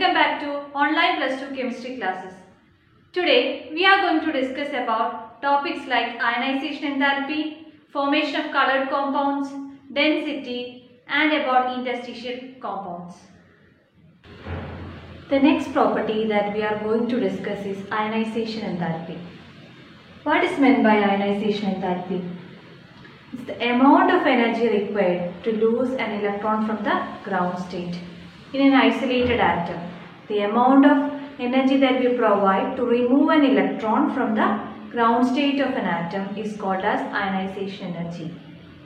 Welcome back to online plus 2 chemistry classes. Today we are going to discuss about topics like ionization enthalpy, formation of colored compounds, density and about interstitial compounds. The next property that we are going to discuss is ionization enthalpy. What is meant by ionization enthalpy? It's the amount of energy required to lose an electron from the ground state in an isolated atom. The amount of energy that we provide to remove an electron from the ground state of an atom is called as ionization energy.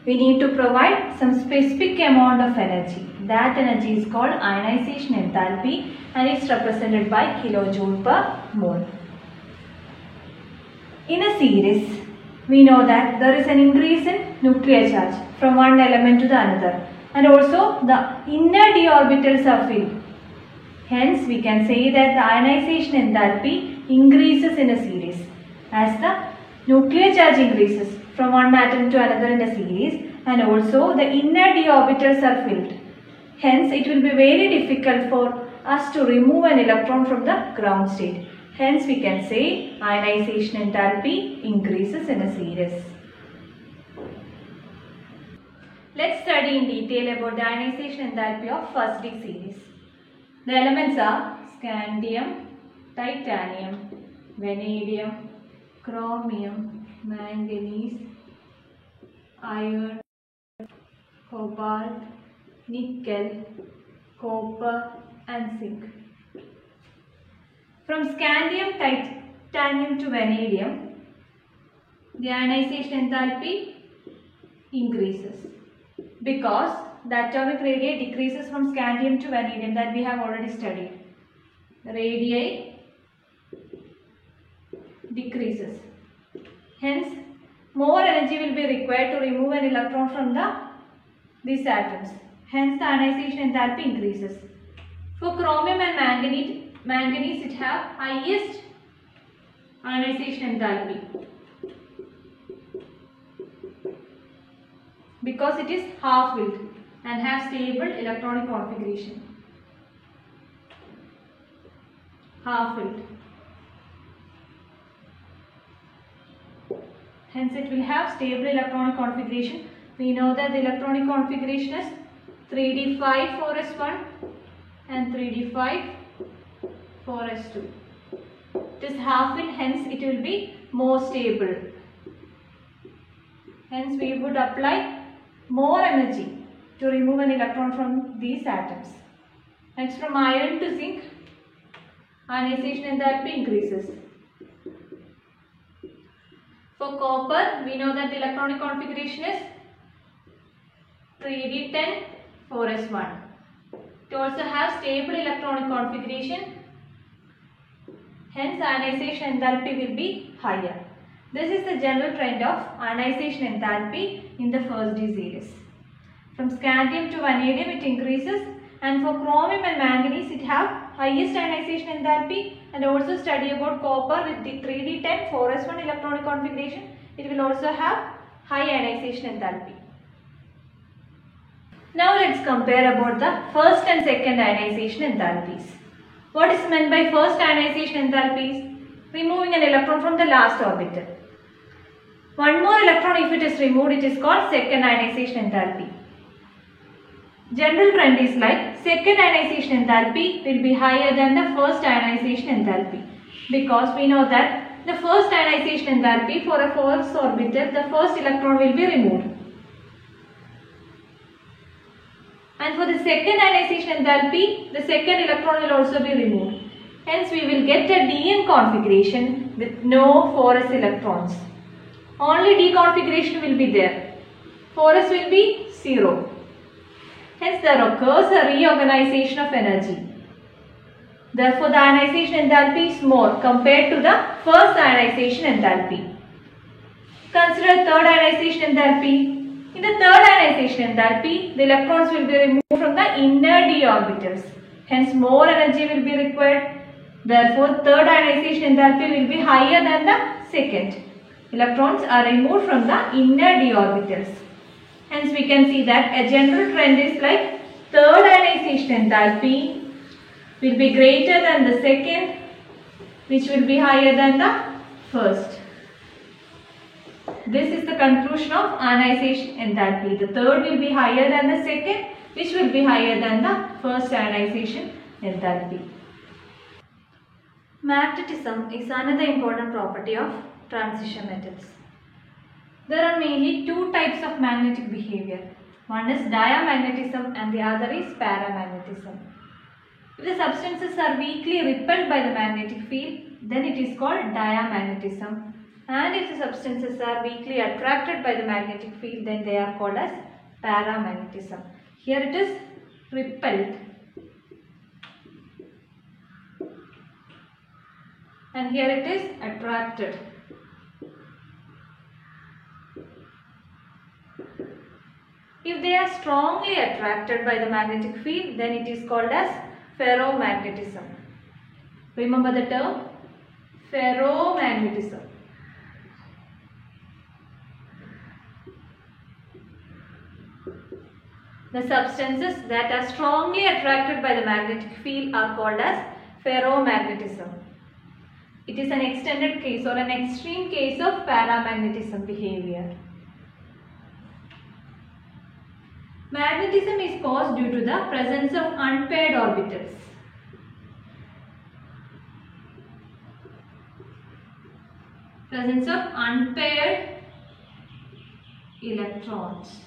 We need to provide some specific amount of energy. That energy is called ionization enthalpy and it's represented by kilojoule per mole. In a series, we know that there is an increase in nuclear charge from one element to the another, and also the inner d orbitals are filled. Hence, we can say that the ionization enthalpy increases in a series as the nuclear charge increases from one atom to another in a series, and also the inner d orbitals are filled. Hence, it will be very difficult for us to remove an electron from the ground state. Hence, we can say ionization enthalpy increases in a series. Let's study in detail about the ionization enthalpy of first D series. The elements are scandium, titanium, vanadium, chromium, manganese, iron, cobalt, nickel, copper and zinc. From scandium, titanium to vanadium, the ionization enthalpy increases because the atomic radii decreases from scandium to vanadium, that we have already studied. The radii decreases. Hence, more energy will be required to remove an electron from these atoms. Hence, the ionization enthalpy increases. For chromium and manganese it have highest ionization enthalpy because it is half-filled and have stable electronic configuration. Half-filled. Hence it will have stable electronic configuration. We know that the electronic configuration is 3d5 4s1 and 3d5 4s2. It is half-filled, hence it will be more stable. Hence we would apply more energy to remove an electron from these atoms. Next, from iron to zinc, ionization enthalpy increases. For copper, we know that the electronic configuration is 3d10 4s1. It also has stable electronic configuration. Hence, ionization enthalpy will be higher. This is the general trend of ionization enthalpy in the first D series. From scandium to vanadium it increases, and for chromium and manganese it have highest ionization enthalpy, and also study about copper with the 3d10 4s1 electronic configuration. It will also have high ionization enthalpy. Now let's compare about the first and second ionization enthalpies. What is meant by first ionization enthalpies? Removing an electron from the last orbital. One more electron if it is removed, it is called second ionization enthalpy. General trend is like second ionization enthalpy will be higher than the first ionization enthalpy, because we know that the first ionization enthalpy for a first orbital, the first electron will be removed. And for the second ionization enthalpy, the second electron will also be removed. Hence, we will get a DN configuration with no 4s electrons. Only D configuration will be there. 4s will be 0. Hence, there occurs a reorganization of energy. Therefore, the ionization enthalpy is more compared to the first ionization enthalpy. Consider third ionization enthalpy. In the third ionization enthalpy, the electrons will be removed from the inner d orbitals. Hence, more energy will be required. Therefore, third ionization enthalpy will be higher than the second. Electrons are removed from the inner d orbitals. Hence, we can see that a general trend is like third ionization enthalpy will be greater than the second, which will be higher than the first. This is the conclusion of ionization enthalpy. The third will be higher than the second, which will be higher than the first ionization enthalpy. Magnetism is another important property of transition metals. There are mainly two types of magnetic behavior. One is diamagnetism and the other is paramagnetism. If the substances are weakly repelled by the magnetic field, then it is called diamagnetism. And if the substances are weakly attracted by the magnetic field, then they are called as paramagnetism. Here it is repelled. And here it is attracted. If they are strongly attracted by the magnetic field, then it is called as ferromagnetism. Remember the term ferromagnetism. The substances that are strongly attracted by the magnetic field are called as ferromagnetism. It is an extended case or an extreme case of paramagnetism behavior. Magnetism is caused due to the presence of unpaired orbitals. Presence of unpaired electrons.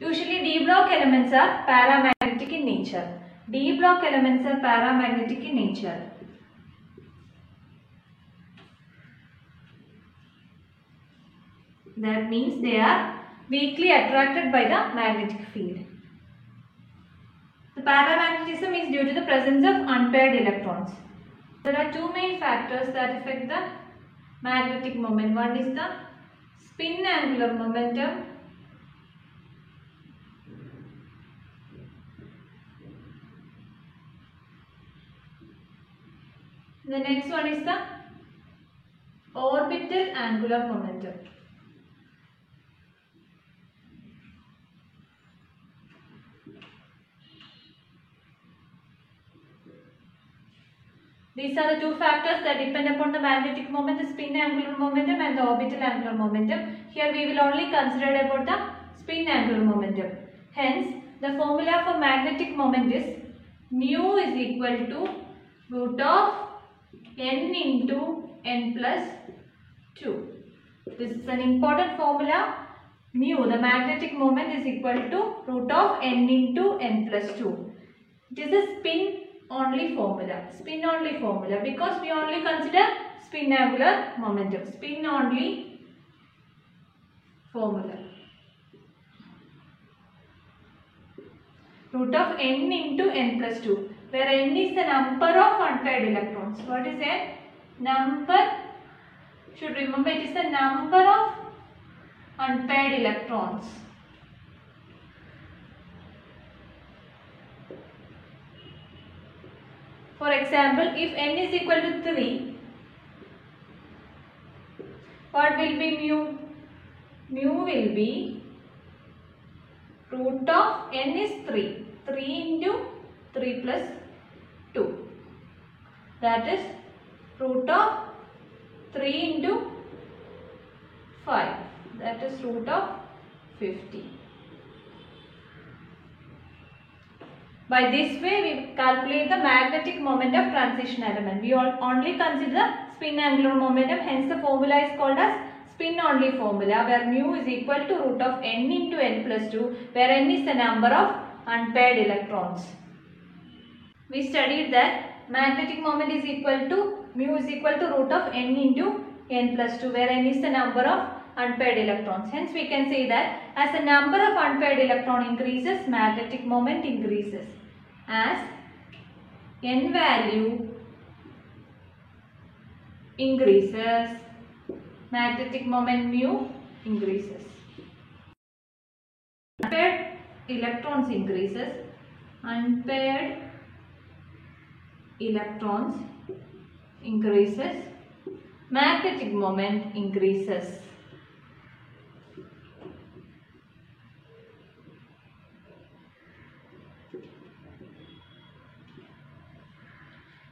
Usually D block elements are paramagnetic in nature. D block elements are paramagnetic in nature. That means they are weakly attracted by the magnetic field. The paramagnetism is due to the presence of unpaired electrons. There are two main factors that affect the magnetic moment. One is the spin angular momentum. The next one is the orbital angular momentum. These are the two factors that depend upon the magnetic moment, the spin angular momentum and the orbital angular momentum. Here we will only consider about the spin angular momentum. Hence, the formula for magnetic moment is mu is equal to root of n into n plus 2. This is an important formula. Mu, the magnetic moment, is equal to root of n into n plus 2. It is a spin only formula. Spin only formula because we only consider spin angular momentum. Spin only formula. Root of n into n plus 2, where n is the number of unpaired electrons. What is n? Number, should remember it is the number of unpaired electrons. For example, if n is equal to 3, what will be mu? Mu will be root of n is 3. 3 into 3 plus 2. That is root of 3 into 5. That is root of 50. By this way, we calculate the magnetic moment of transition element. We only consider spin angular momentum. Hence, the formula is called as spin only formula, where mu is equal to root of n into n plus 2, where n is the number of unpaired electrons. We studied that magnetic moment is equal to mu is equal to root of n into n plus 2, where n is the number of unpaired electrons. Hence, we can say that as the number of unpaired electron increases, magnetic moment increases. As n value increases, magnetic moment mu increases. Unpaired electrons increases, unpaired electrons increases, magnetic moment increases.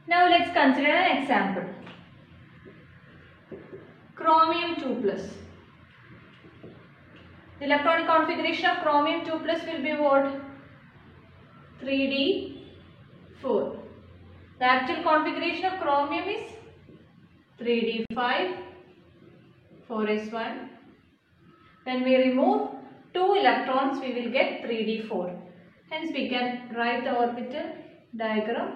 Now let's consider an example. Chromium 2+. The electronic configuration of chromium 2+ will be what? 3d4. The actual configuration of chromium is 3d5, 4s1. When we remove 2 electrons, we will get 3d4. Hence we can write the orbital diagram.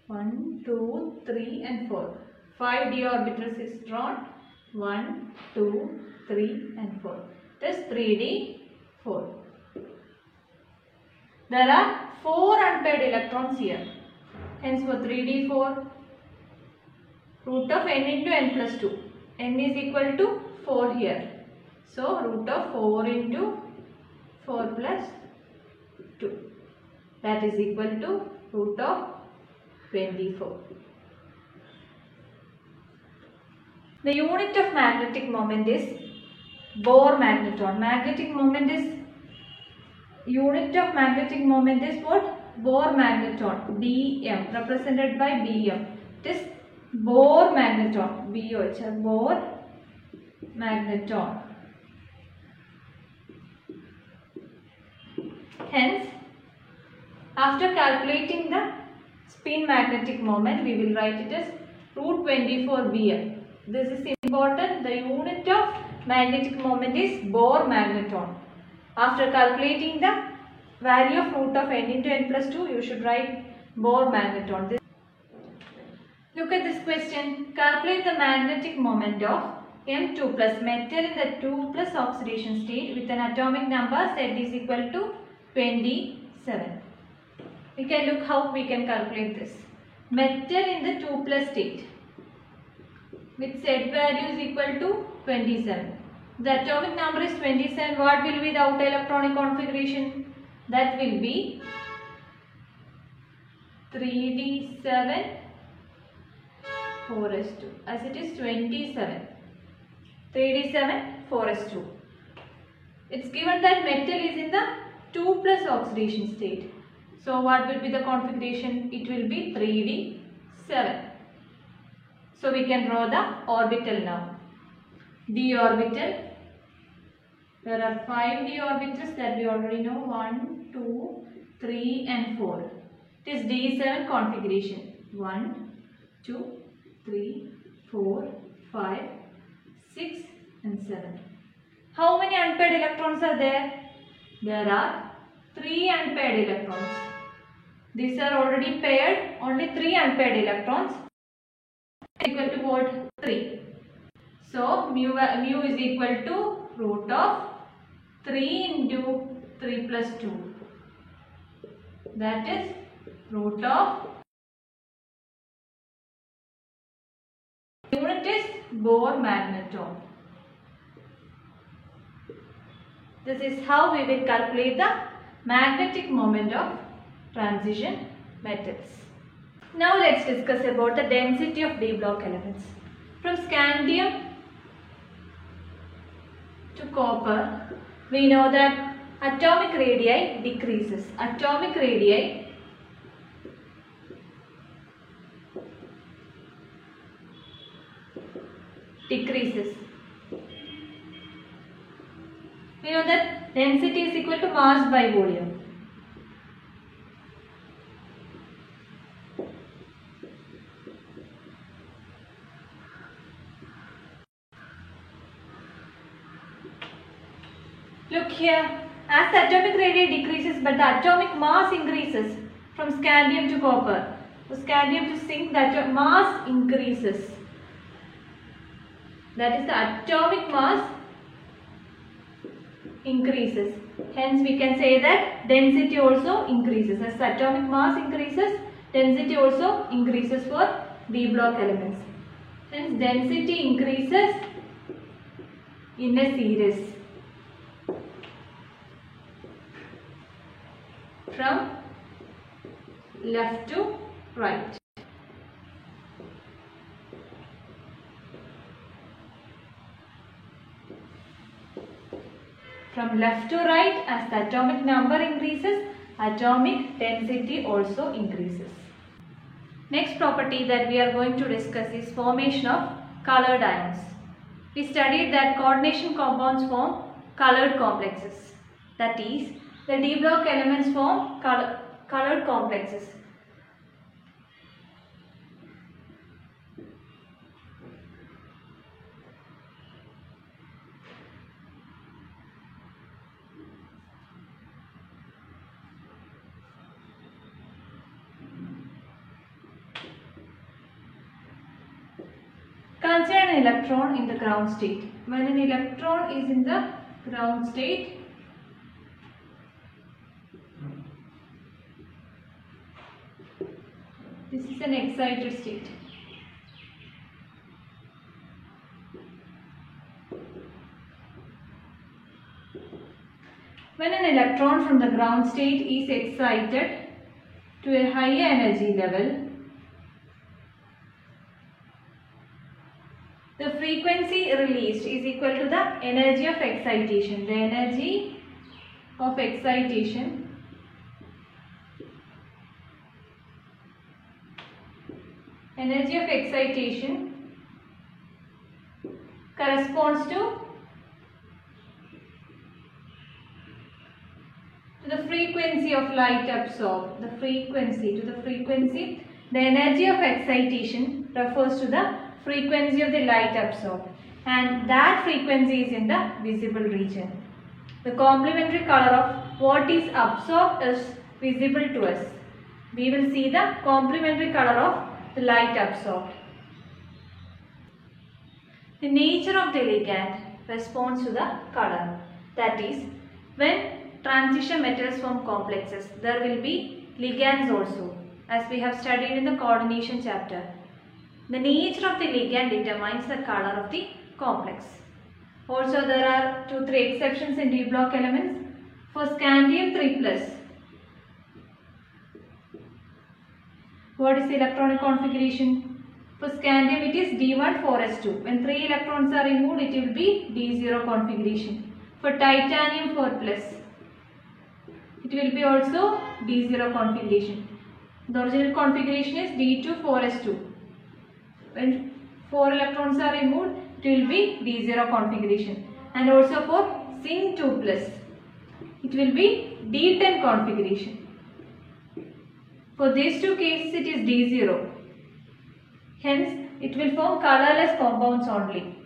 1, 2, 3 and 4. 5 d orbitals is drawn. 1, 2, 3 and 4. Thus 3d4. There are 4 unpaired electrons here. Hence for 3d4, root of n into n plus 2. N is equal to 4 here. So root of 4 into 4 plus 2. That is equal to root of 24. The unit of magnetic moment is Bohr magneton. Unit of magnetic moment is what? Bohr magneton. Bm, represented by Bm. It is Bohr magneton. Bohr magneton. Hence, after calculating the spin magnetic moment, we will write it as root 24 Bm. This is important. The unit of magnetic moment is Bohr magneton. After calculating the value of root of n into n plus 2, you should write Bohr magneton. Look at this question. Calculate the magnetic moment of M2 plus metal in the 2 plus oxidation state with an atomic number Z is equal to 27. We can look how we can calculate this. Metal in the 2 plus state with Z value is equal to 27. The atomic number is 27. What will be the outer electronic configuration? That will be 3d7 4s2, as it is 27. 3d7 4s2. It's given that metal is in the 2 plus oxidation state. So what will be the configuration? It will be 3d7. So we can draw the orbital now. D orbital. There are 5 d orbitals that we already know. 1, 2, 3 and 4. It is d7 configuration. 1, 2, 3, 4, 5, 6 and 7. How many unpaired electrons are there? There are 3 unpaired electrons. These are already paired. Only 3 unpaired electrons. Equal to what? 3. So mu is equal to root of 3 into 3 plus 2. That is root of, unit is Bohr magneton. This is how we will calculate the magnetic moment of transition metals. Now let's discuss about the density of d block elements. From scandium to copper, we know that atomic radii decreases. Atomic radii decreases. We know that density is equal to mass by volume. Look here, as the atomic radii decreases but the atomic mass increases from scandium to copper. So scandium to zinc, the mass increases. That is, the atomic mass increases. Hence we can say that density also increases. As the atomic mass increases, density also increases for d block elements. Hence density increases in a series from left to right. From left to right, as the atomic number increases, atomic density also increases. Next property that we are going to discuss is formation of colored ions. We studied that coordination compounds form colored complexes. That is, the D block elements form colored complexes. Consider an electron in the ground state. When an electron is in the ground state, this is an excited state. When an electron from the ground state is excited to a higher energy level, the frequency released is equal to the energy of excitation. The energy of excitation corresponds to the frequency of light absorbed. The energy of excitation refers to the frequency of the light absorbed, and that frequency is in the visible region. The complementary color of what is absorbed is visible to us. We will see the complementary color of the light absorbed. The nature of the ligand responds to the color. That is, when transition metals form complexes, there will be ligands also, as we have studied in the coordination chapter. The nature of the ligand determines the color of the complex. Also, there are 2-3 exceptions in D block elements. For scandium 3+, what is the electronic configuration? For scandium it is D1-4s2. When 3 electrons are removed, it will be D0 configuration. For titanium 4+, it will be also D0 configuration. The original configuration is D2-4s2. When 4 electrons are removed, it will be D0 configuration. And also for Zinc 2+, it will be D10 configuration. For these two cases, it is D0. Hence, it will form colorless compounds only.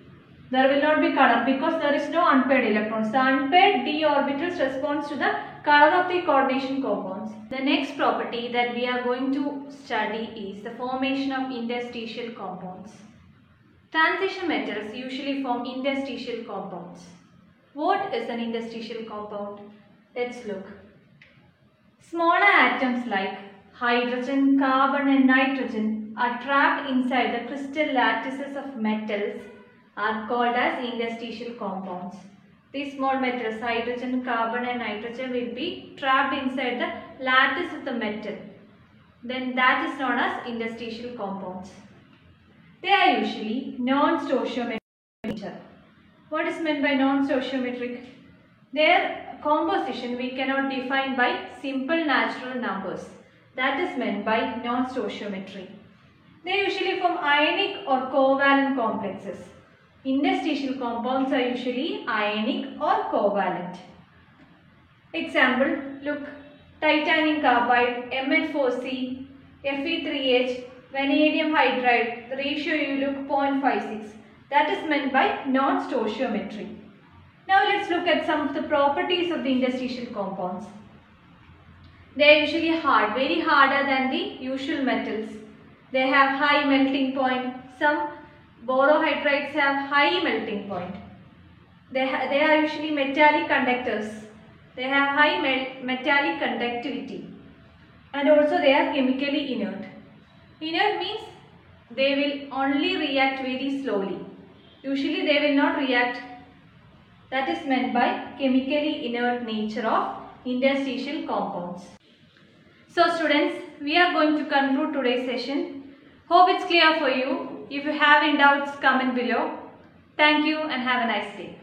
There will not be color because there is no unpaired electrons. The unpaired d orbitals responds to the color of the coordination compounds. The next property that we are going to study is the formation of interstitial compounds. Transition metals usually form interstitial compounds. What is an interstitial compound? Let's look. Smaller atoms like hydrogen, carbon and nitrogen are trapped inside the crystal lattices of metals are called as interstitial compounds. These small metals, hydrogen, carbon and nitrogen, will be trapped inside the lattice of the metal. Then that is known as interstitial compounds. They are usually non-stoichiometric in nature. What is meant by non-stoichiometric? Their composition we cannot define by simple natural numbers. That is meant by non-stoichiometry. They usually form ionic or covalent complexes. Interstitial compounds are usually ionic or covalent. Example, look, titanium carbide, Mn4C, Fe3H, vanadium hydride, the ratio you look 0.56. That is meant by non-stoichiometry. Now let's look at some of the properties of the interstitial compounds. They are usually hard, very harder than the usual metals. They have high melting point. Some borohydrides have high melting point. They are usually metallic conductors. They have high metallic conductivity. And also they are chemically inert. Inert means they will only react very slowly. Usually they will not react. That is meant by chemically inert nature of interstitial compounds. So students, we are going to conclude today's session. Hope it's clear for you. If you have any doubts, comment below. Thank you and have a nice day.